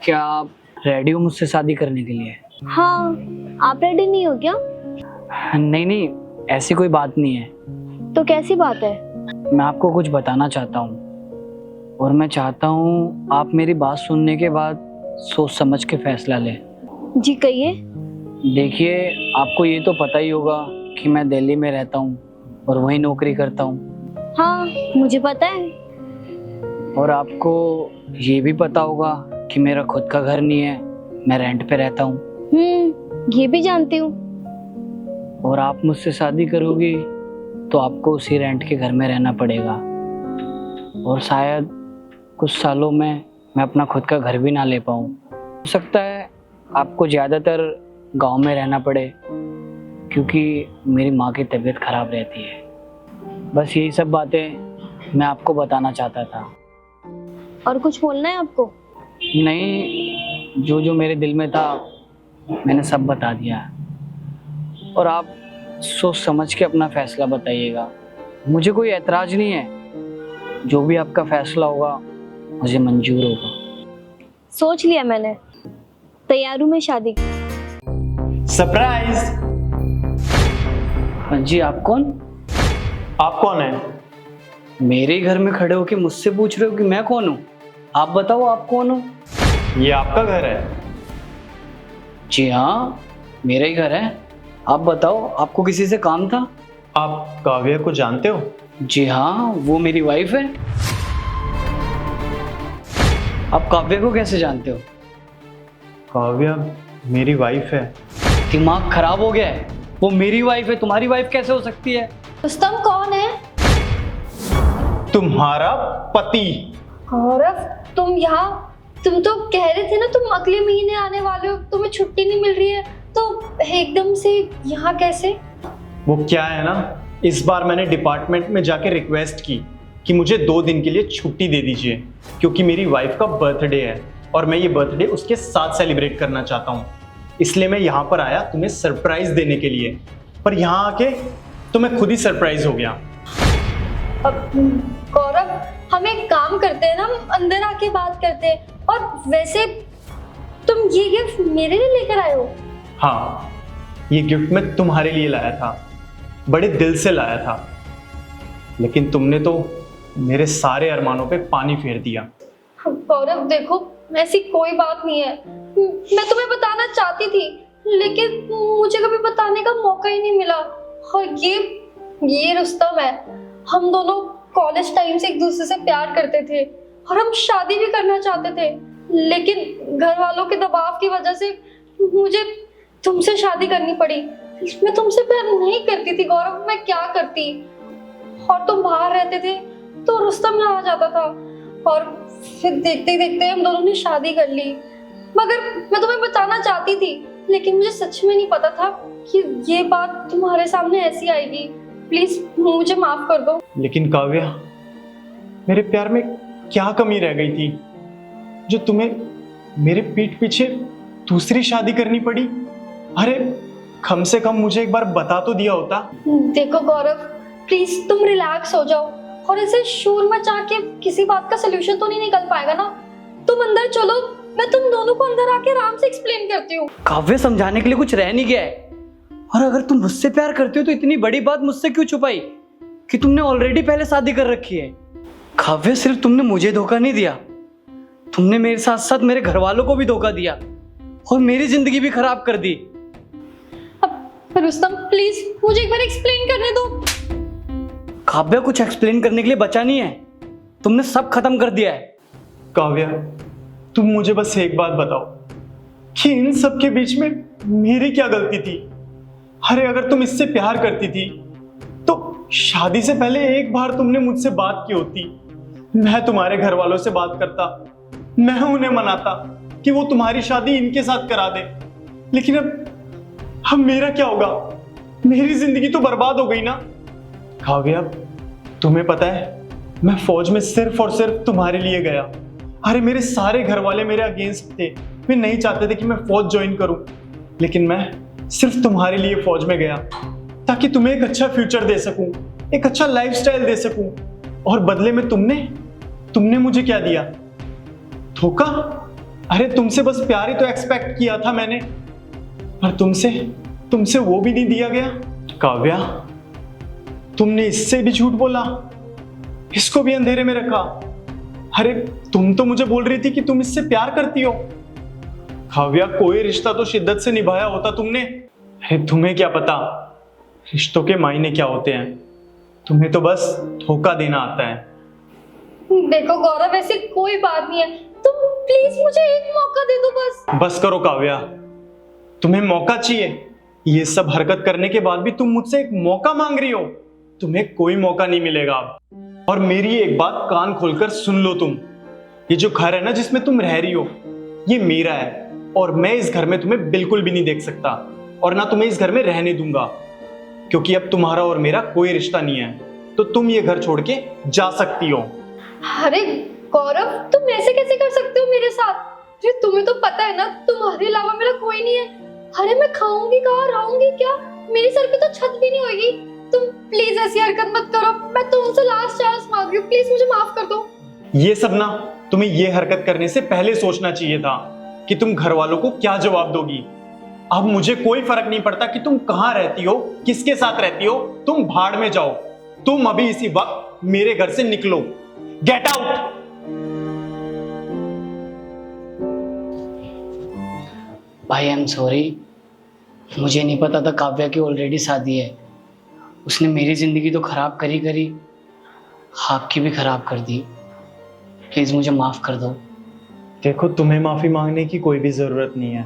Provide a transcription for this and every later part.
क्या आप रेडी हो मुझसे शादी करने के लिए? हाँ, आप रेडी नहीं हो क्या? नहीं नहीं, ऐसी कोई बात नहीं है। तो कैसी बात है? मैं आपको कुछ बताना चाहता हूँ और मैं चाहता हूँ आप मेरी बात सुनने के बाद सोच समझ के फैसला लें। जी कहिए। देखिए, आपको ये तो पता ही होगा कि मैं दिल्ली में रहता हूँ और वहीं नौकरी करता हूँ। हाँ, मुझे पता है। और आपको ये भी पता होगा कि मेरा खुद का घर नहीं है, मैं रेंट पे रहता हूँ। ये भी जानती हूँ। और आप मुझसे शादी करोगी तो आपको उसी रेंट के घर में रहना पड़ेगा और शायद कुछ सालों में मैं अपना खुद का घर भी ना ले पाऊँ। हो सकता है आपको ज़्यादातर गांव में रहना पड़े क्योंकि मेरी माँ की तबीयत खराब रहती है। बस यही सब बातें मैं आपको बताना चाहता था। और कुछ बोलना है आपको? नहीं, जो जो मेरे दिल में था मैंने सब बता दिया और आप सोच समझ के अपना फैसला बताइएगा। मुझे कोई ऐतराज नहीं है, जो भी आपका फैसला होगा मुझे मंजूर होगा। सोच लिया मैंने, तैयार हूँ मैं शादी। सरप्राइज। जी, आप कौन? आप कौन है? मेरे घर में खड़े होके मुझसे पूछ रहे हो कि मैं कौन हूँ? आप बताओ, आप कौन हो? ये आपका घर है? जी हाँ, मेरा ही घर है। आप बताओ, आपको किसी से काम था? आप काव्या को जानते हो? जी हाँ, वो मेरी वाइफ है। आप काव्या को कैसे जानते हो? काव्या मेरी वाइफ है। दिमाग खराब हो गया है? वो मेरी वाइफ है, तुम्हारी वाइफ कैसे हो सकती है? रुस्तम कौन है? तुम्हारा पति। गौरव, तुम यहाँ? तुम तो कह रहे थे ना तुम अगले महीने आने वाले हो, तुम्हें छुट्टी नहीं मिल रही है, तो एकदम से यहाँ कैसे? वो क्या है ना, इस बार मैंने डिपार्टमेंट में जाके रिक्वेस्ट की कि मुझे 2 दिन के लिए छुट्टी दे दीजिए क्योंकि मेरी वाइफ का बर्थडे है और मैं ये बर्थडे उसके साथ सेलिब्रेट करना चाहता हूँ। इसलिए मैं यहाँ पर आया तुम्हें सरप्राइज देने के लिए, पर यहाँ आके तो मैं खुद ही सरप्राइज हो गया। अब गौरव, हम एक काम करते हैं ना, हम अंदर आके बात करते हैं। और वैसे तुम ये गिफ्ट मेरे लिए लेकर आए हो? हाँ, ये गिफ्ट मैं तुम्हारे लिए लाया था, बड़े दिल से लाया था, लेकिन तुमने तो मेरे सारे अरमानों पे पानी फेर दिया। गौरव देखो, ऐसी कोई बात नहीं है। मैं तुम्हें बताना चाहती थी लेकिन मुझे कभी बताने का मौका ही नहीं मिला। और ये रुस्तम है। हम दोनों कॉलेज टाइम से एक दूसरे से प्यार करते थे और हम शादी भी करना चाहते थे, लेकिन घर वालों के दबाव की वजह से मुझे तुमसे शादी करनी पड़ी। मैं तुमसे प्यार नहीं करती थी गौरव, मैं क्या करती। और तुम बाहर रहते थे तो रुस्तम यहाँ आ जाता था और फिर देखते देखते हम दोनों ने शादी कर ली। मगर मैं तुम्हें बताना चाहती थी लेकिन मुझे सच में नहीं पता था कि ये बात तुम्हारे सामने ऐसी आएगी। प्लीज मुझे माफ कर दो। लेकिन काव्या, मेरे प्यार में क्या कमी रह गई थी जो तुम्हें मेरे पीठ पीछे दूसरी शादी करनी पड़ी? अरे कम से कम मुझे एक बार बता तो दिया होता। देखो गौरव, प्लीज तुम रिलैक्स हो जाओ और ऐसे शोर मचा के किसी बात का सोल्यूशन तो नहीं निकल पाएगा ना। तुम अंदर चलो, मैं तुम दोनों को अंदर आके आराम से एक्सप्लेन करती हूँ। काव्य, समझाने के लिए कुछ रह नहीं गया है। और अगर तुम मुझसे प्यार करती हो तो इतनी बड़ी बात मुझसे क्यों छुपाई कि तुमने ऑलरेडी पहले शादी कर रखी है? काव्य, सिर्फ तुमने मुझे धोखा नहीं दिया, तुमने मेरे साथ साथ मेरे घर वालों को भी धोखा दिया और मेरी जिंदगी भी खराब कर दी। अब रुस्तम प्लीज मुझे एक बार एक्सप्लेन करने दो। काव्य, कुछ एक्सप्लेन करने के लिए बचा नहीं है, तुमने सब खत्म कर दिया है। काव्या, तुम मुझे बस एक बात बताओ कि इन सब के बीच में मेरी क्या गलती थी? अरे अगर तुम इससे प्यार करती थी तो शादी से पहले एक बार तुमने मुझसे बात की होती, मैं तुम्हारे घर वालों से बात करता, मैं उन्हें मनाता कि वो तुम्हारी शादी इनके साथ करा दे। लेकिन अब मेरा क्या होगा? मेरी जिंदगी तो बर्बाद हो गई ना। काव्या, तुम्हें पता है मैं फौज में सिर्फ और सिर्फ तुम्हारे लिए गया। अरे मेरे सारे घर वाले मेरे अगेंस्ट थे, वे नहीं चाहते थे कि मैं फौज ज्वाइन करूं, लेकिन मैं सिर्फ तुम्हारे लिए फौज में गया ताकि तुम्हें एक अच्छा फ्यूचर दे सकूं, एक अच्छा लाइफस्टाइल दे सकूं। और बदले में तुमने मुझे क्या दिया? धोखा। अरे तुमसे बस प्यार ही तो एक्सपेक्ट किया था मैंने, पर तुमसे वो भी नहीं दिया गया। काव्या, तुमने इससे भी झूठ बोला, इसको भी अंधेरे में रखा। अरे तुम तो मुझे बोल रही थी कि तुम इससे प्यार करती हो। काव्या, कोई रिश्ता तो शिद्दत से निभाया होता तुमने। अरे तुम्हें क्या पता रिश्तों के मायने क्या होते हैं, तुम्हें तो बस धोखा देना आता है। देखो गौरव, ऐसी कोई बात नहीं है, तुम प्लीज मुझे एक मौका दे दो बस। बस करो काव्या, तुम्हें मौका चाहिए? ये सब हरकत करने के बाद भी तुम मुझसे एक मौका मांग रही हो? तुम्हें कोई मौका नहीं मिलेगा अब। और मेरी एक बात कान खोलकर सुन लो तुम, ये जो घर है ना जिसमें तुम रह रही हो, ये मेरा है और मैं इस घर में तुम्हें बिल्कुल भी नहीं देख सकता और ना तुम्हें इस घर में रहने दूंगा, क्योंकि अब तुम्हारा और मेरा कोई रिश्ता नहीं है। तो तुम ये घर छोड़ के जा सकती हो। अरे गौरव, तुम ऐसे कैसे कर सकते हो मेरे साथ? जी तुम्हें तो पता है ना, तुम्हारे अलावा मेरा कोई नहीं है। अरे मैं खाऊंगी कहाँ, रहूंगी क्या? मेरी सर पे तो छत भी नहीं होगी। तुम प्लीज ऐसी हरकत मत करो, मैं तुमसे लास्ट चांस मांग रही हूँ, प्लीज मुझे माफ कर दो। ये सब ना तुम्हें ये हरकत करने से पहले सोचना चाहिए था कि तुम घर वालों को क्या जवाब दोगी। अब मुझे कोई फर्क नहीं पड़ता कि तुम कहाँ रहती हो, किसके साथ रहती हो, तुम भाड़ में जाओ। तुम अभी इसी वक्त मेरे घर से निकलो, गेट आउट। भाई आई एम सॉरी, मुझे नहीं पता था काव्या की ऑलरेडी शादी है। उसने मेरी ज़िंदगी तो ख़राब करी करी, आपकी भी ख़राब कर दी। प्लीज़ मुझे माफ़ कर दो। देखो, तुम्हें माफी मांगने की कोई भी जरूरत नहीं है।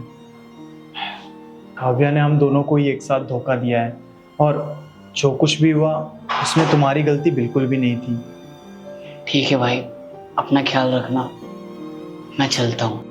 काव्या ने हम दोनों को ही एक साथ धोखा दिया है और जो कुछ भी हुआ उसमें तुम्हारी गलती बिल्कुल भी नहीं थी। ठीक है भाई, अपना ख्याल रखना, मैं चलता हूँ।